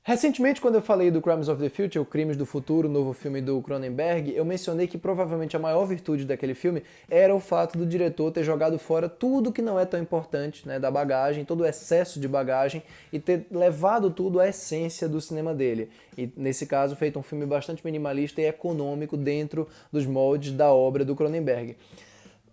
Recentemente, quando eu falei do Crimes of the Future, o Crimes do Futuro, o novo filme do Cronenberg, eu mencionei que provavelmente a maior virtude daquele filme era o fato do diretor ter jogado fora tudo que não é tão importante, né, da bagagem, todo o excesso de bagagem, e ter levado tudo à essência do cinema dele. E, nesse caso, feito um filme bastante minimalista e econômico dentro dos moldes da obra do Cronenberg.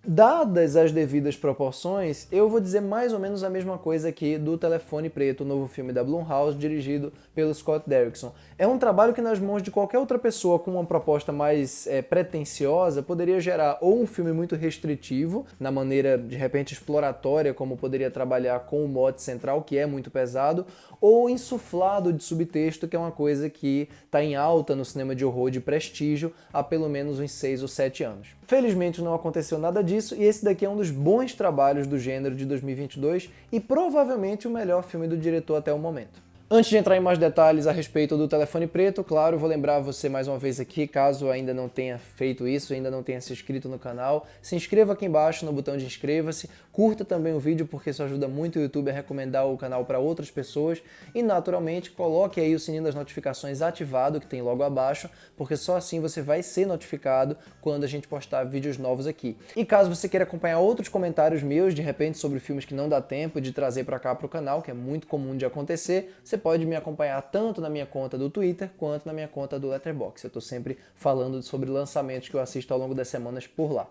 Dadas as devidas proporções, eu vou dizer mais ou menos a mesma coisa aqui do Telefone Preto, o novo filme da Blumhouse, dirigido pelo Scott Derrickson. É um trabalho que nas mãos de qualquer outra pessoa com uma proposta mais pretensiosa poderia gerar ou um filme muito restritivo, na maneira de repente exploratória, como poderia trabalhar com o mote central, que é muito pesado, ou insuflado de subtexto, que é uma coisa que está em alta no cinema de horror de prestígio há pelo menos uns 6 ou 7 anos. Felizmente não aconteceu nada disso e esse daqui é um dos bons trabalhos do gênero de 2022 e provavelmente o melhor filme do diretor até o momento. Antes de entrar em mais detalhes a respeito do Telefone Preto, claro, vou lembrar você mais uma vez aqui, caso ainda não tenha feito isso, ainda não tenha se inscrito no canal, se inscreva aqui embaixo no botão de inscreva-se, curta também o vídeo porque isso ajuda muito o YouTube a recomendar o canal para outras pessoas e, naturalmente, coloque aí o sininho das notificações ativado, que tem logo abaixo, porque só assim você vai ser notificado quando a gente postar vídeos novos aqui. E caso você queira acompanhar outros comentários meus, de repente, sobre filmes que não dá tempo de trazer para cá para o canal, que é muito comum de acontecer, você pode me acompanhar tanto na minha conta do Twitter quanto na minha conta do Letterboxd. Eu estou sempre falando sobre lançamentos que eu assisto ao longo das semanas por lá.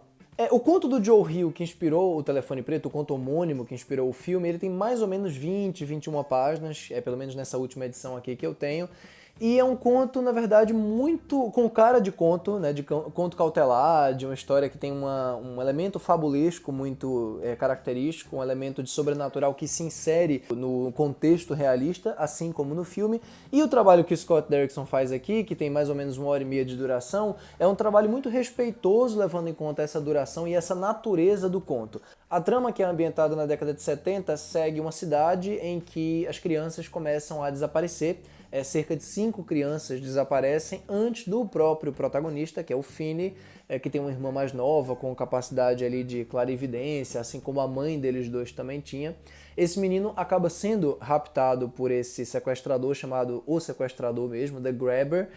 O conto do Joe Hill que inspirou o Telefone Preto, o conto homônimo que inspirou o filme, ele tem mais ou menos 20, 21 páginas, pelo menos nessa última edição aqui que eu tenho. E é um conto, na verdade, muito com cara de conto, né, de conto cautelar, de uma história que tem um elemento fabulesco muito característico, um elemento de sobrenatural que se insere no contexto realista, assim como no filme. E o trabalho que o Scott Derrickson faz aqui, que tem mais ou menos 1h30 de duração, é um trabalho muito respeitoso, levando em conta essa duração e essa natureza do conto. A trama, que é ambientada na década de 70, segue uma cidade em que as crianças começam a desaparecer. Cerca de 5 crianças desaparecem antes do próprio protagonista, que é o Finney, que tem uma irmã mais nova, com capacidade ali de clarividência, assim como a mãe deles dois também tinha. Esse menino acaba sendo raptado por esse sequestrador, chamado o sequestrador mesmo, The Grabber,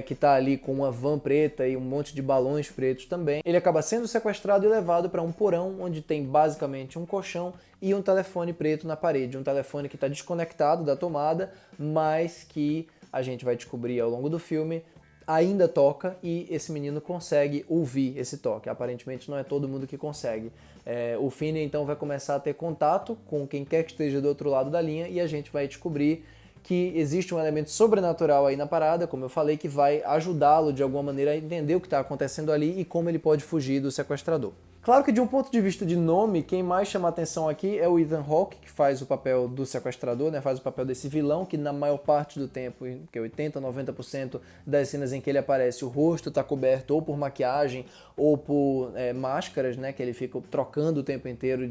que está ali com uma van preta e um monte de balões pretos também. Ele acaba sendo sequestrado e levado para um porão, onde tem basicamente um colchão e um telefone preto na parede. Um telefone que está desconectado da tomada, mas que a gente vai descobrir ao longo do filme ainda toca e esse menino consegue ouvir esse toque. Aparentemente não é todo mundo que consegue. O Finney então vai começar a ter contato com quem quer que esteja do outro lado da linha e a gente vai descobrir que existe um elemento sobrenatural aí na parada, como eu falei, que vai ajudá-lo de alguma maneira a entender o que está acontecendo ali e como ele pode fugir do sequestrador. Claro que de um ponto de vista de nome, quem mais chama a atenção aqui é o Ethan Hawke, que faz o papel do sequestrador, né? Faz o papel desse vilão, que na maior parte do tempo, que é 80% ou 90% das cenas em que ele aparece, o rosto está coberto ou por maquiagem ou por máscaras, né? Que ele fica trocando o tempo inteiro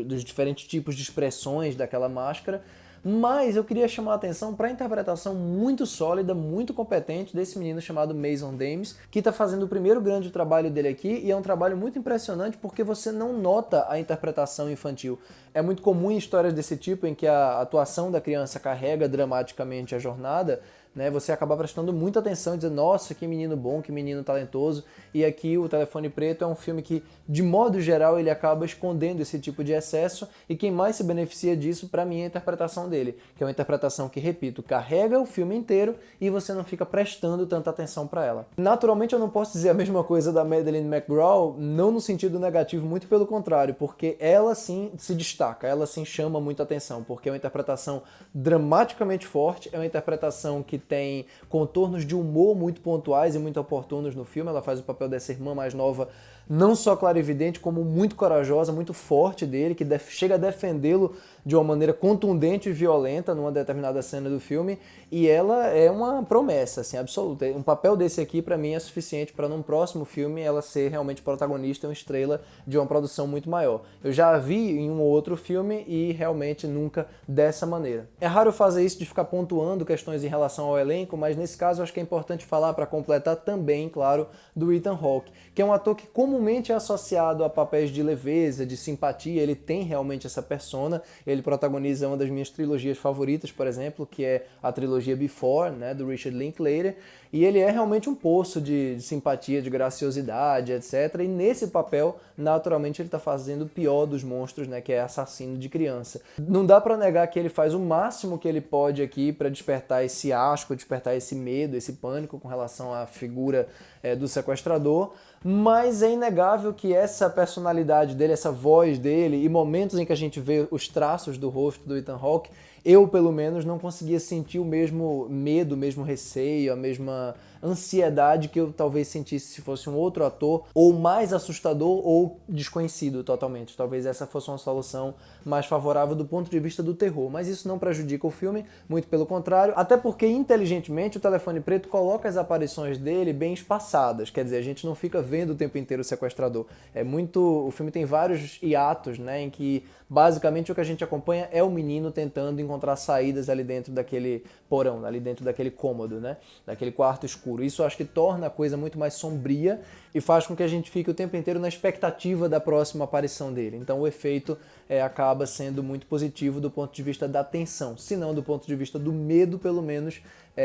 dos diferentes tipos de expressões daquela máscara. Mas eu queria chamar a atenção para a interpretação muito sólida, muito competente desse menino chamado Mason Dames, que está fazendo o primeiro grande trabalho dele aqui, e é um trabalho muito impressionante porque você não nota a interpretação infantil. É muito comum em histórias desse tipo, em que a atuação da criança carrega dramaticamente a jornada, né, você acaba prestando muita atenção e dizendo, nossa, que menino bom, que menino talentoso. E aqui o Telefone Preto é um filme que, de modo geral, ele acaba escondendo esse tipo de excesso e quem mais se beneficia disso, para mim, é a interpretação dele, que é uma interpretação que, repito, carrega o filme inteiro e você não fica prestando tanta atenção para ela. Naturalmente, eu não posso dizer a mesma coisa da Madeleine McGraw, não no sentido negativo, muito pelo contrário, porque ela sim se destaca, ela sim chama muita atenção, porque é uma interpretação dramaticamente forte, é uma interpretação que tem contornos de humor muito pontuais e muito oportunos no filme. Ela faz o papel dessa irmã mais nova, não só clarividente, como muito corajosa, muito forte dele, que chega a defendê-lo de uma maneira contundente e violenta numa determinada cena do filme, e ela é uma promessa, assim, absoluta. Um papel desse aqui, para mim, é suficiente para num próximo filme ela ser realmente protagonista e uma estrela de uma produção muito maior. Eu já a vi em um ou outro filme e realmente nunca dessa maneira. É raro fazer isso de ficar pontuando questões em relação ao elenco, mas nesse caso eu acho que é importante falar para completar também, claro, do Ethan Hawke, que é um ator que, como comumente é associado a papéis de leveza, de simpatia. Ele tem realmente essa persona. Ele protagoniza uma das minhas trilogias favoritas, por exemplo, que é a trilogia Before, né, do Richard Linklater, e ele é realmente um poço de simpatia, de graciosidade, etc. E nesse papel, naturalmente, ele está fazendo o pior dos monstros, né, que é assassino de criança. Não dá para negar que ele faz o máximo que ele pode aqui para despertar esse asco, despertar esse medo, esse pânico com relação à figura do sequestrador, mas é inegável que essa personalidade dele, essa voz dele e momentos em que a gente vê os traços do rosto do Ethan Hawke, eu, pelo menos, não conseguia sentir o mesmo medo, o mesmo receio, a mesma ansiedade que eu talvez sentisse se fosse um outro ator, ou mais assustador ou desconhecido totalmente. Talvez essa fosse uma solução mais favorável do ponto de vista do terror, mas isso não prejudica o filme, muito pelo contrário, até porque inteligentemente o Telefone Preto coloca as aparições dele bem espaçadas, quer dizer, a gente não fica vendo o tempo inteiro o sequestrador. O filme tem vários hiatos, né, em que basicamente o que a gente acompanha é o menino tentando encontrar saídas ali dentro daquele porão, ali dentro daquele cômodo, né, daquele quarto escuro. Isso acho que torna a coisa muito mais sombria e faz com que a gente fique o tempo inteiro na expectativa da próxima aparição dele. Então o efeito acaba sendo muito positivo do ponto de vista da tensão, se não do ponto de vista do medo, pelo menos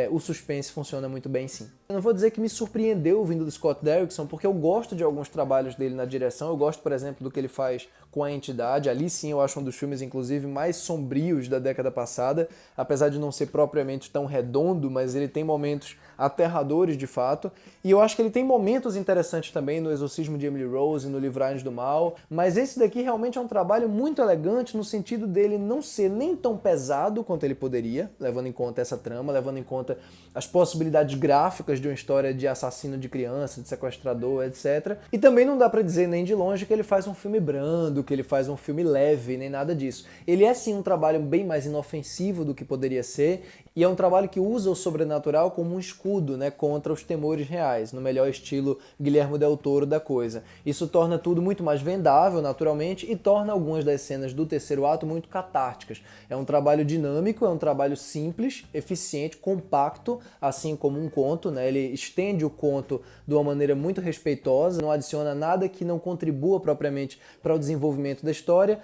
o suspense funciona muito bem sim. Eu não vou dizer que me surpreendeu vindo do Scott Derrickson, porque eu gosto de alguns trabalhos dele na direção, eu gosto, por exemplo, do que ele faz com A Entidade, ali sim eu acho um dos filmes, inclusive, mais sombrios da década passada, apesar de não ser propriamente tão redondo, mas ele tem momentos aterradores de fato, e eu acho que ele tem momentos interessantes também no Exorcismo de Emily Rose, no Livrai-nos do Mal, mas esse daqui realmente é um trabalho muito elegante no sentido dele não ser nem tão pesado quanto ele poderia, levando em conta essa trama, levando em conta as possibilidades gráficas de uma história de assassino de criança, de sequestrador, etc. E também não dá pra dizer nem de longe que ele faz um filme brando, que ele faz um filme leve, nem nada disso. Ele é sim um trabalho bem mais inofensivo do que poderia ser, e é um trabalho que usa o sobrenatural como um escudo, né, contra os temores reais, no melhor estilo Guillermo del Toro da coisa. Isso torna tudo muito mais vendável, naturalmente, e torna algumas das cenas do terceiro ato muito catárticas. É um trabalho dinâmico, é um trabalho simples, eficiente, compacto, assim como um conto, né? Ele estende o conto de uma maneira muito respeitosa, não adiciona nada que não contribua propriamente para o desenvolvimento da história,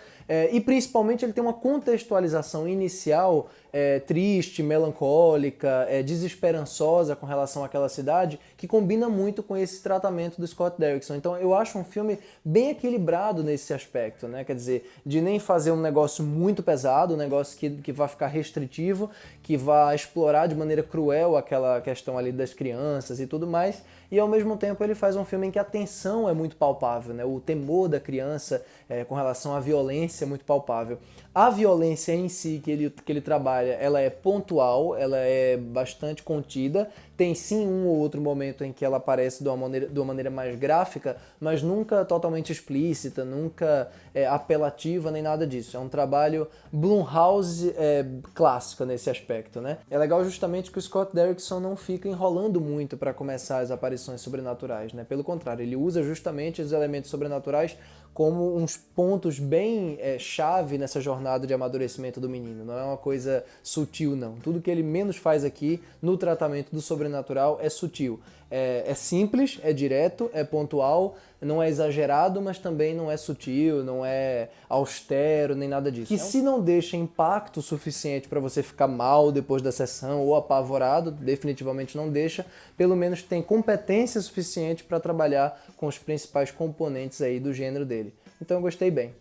e principalmente ele tem uma contextualização inicial triste, melancólica, desesperançosa com relação àquela cidade, que combina muito com esse tratamento do Scott Derrickson. Então eu acho um filme bem equilibrado nesse aspecto, né? Quer dizer, de nem fazer um negócio muito pesado, um negócio que vai ficar restritivo, que vai explorar de maneira cruel aquela questão ali das crianças e tudo mais, e ao mesmo tempo ele faz um filme em que a tensão é muito palpável, né? O temor da criança com relação à violência é muito palpável. A violência em si que ele trabalha, ela é pontual, ela é bastante contida, tem sim um ou outro momento em que ela aparece de uma maneira mais gráfica, mas nunca totalmente explícita, nunca apelativa, nem nada disso. É um trabalho Blumhouse clássico nesse aspecto, né? É legal justamente que o Scott Derrickson não fica enrolando muito para começar as aparições sobrenaturais, né? Pelo contrário, ele usa justamente os elementos sobrenaturais como uns pontos bem chave nessa jornada de amadurecimento do menino. Não é uma coisa sutil, não. Tudo que ele menos faz aqui no tratamento do sobrenatural é sutil. É simples, é direto, é pontual, não é exagerado, mas também não é sutil, não é austero, nem nada disso. E se não deixa impacto suficiente para você ficar mal depois da sessão ou apavorado, definitivamente não deixa, pelo menos tem competência suficiente para trabalhar com os principais componentes aí do gênero dele. Então eu gostei bem.